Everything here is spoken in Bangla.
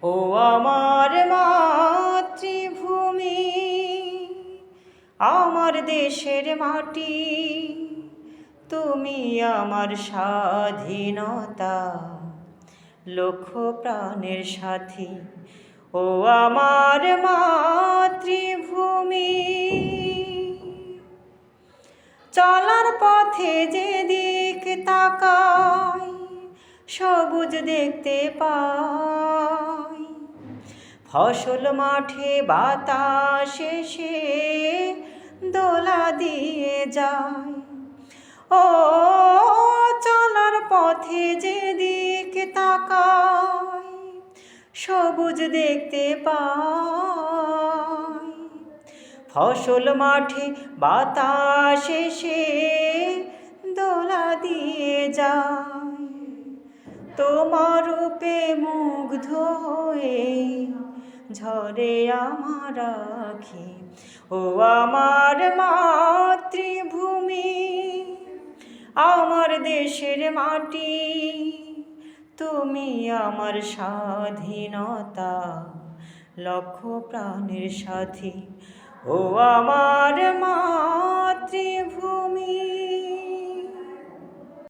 ও আমার মাতৃভূমি, আমার দেশের মাটি, তুমি আমার স্বাধীনতা, লক্ষ প্রাণের সাথী। ও আমার মাতৃভূমি, চলার পথে যেদিক তাকাই সবুজ দেখতে পাই, ফসল মাঠে বাতাসে সে দোলা দিয়ে যায়। ও চলার পথে যেদিক তাকাই সবুজ দেখতে পাই, ফসল মাঠে বাতাসে সে দোলা দিয়ে যায়। তোমার রূপে মুগ্ধ হয়ে ঝরে আমার আখি। ও আমার মাতৃভূমি, আমার দেশের মাটি, তুমি আমার স্বাধীনতা, লক্ষ প্রাণের সাথী। ও আমার মাতৃভূমি।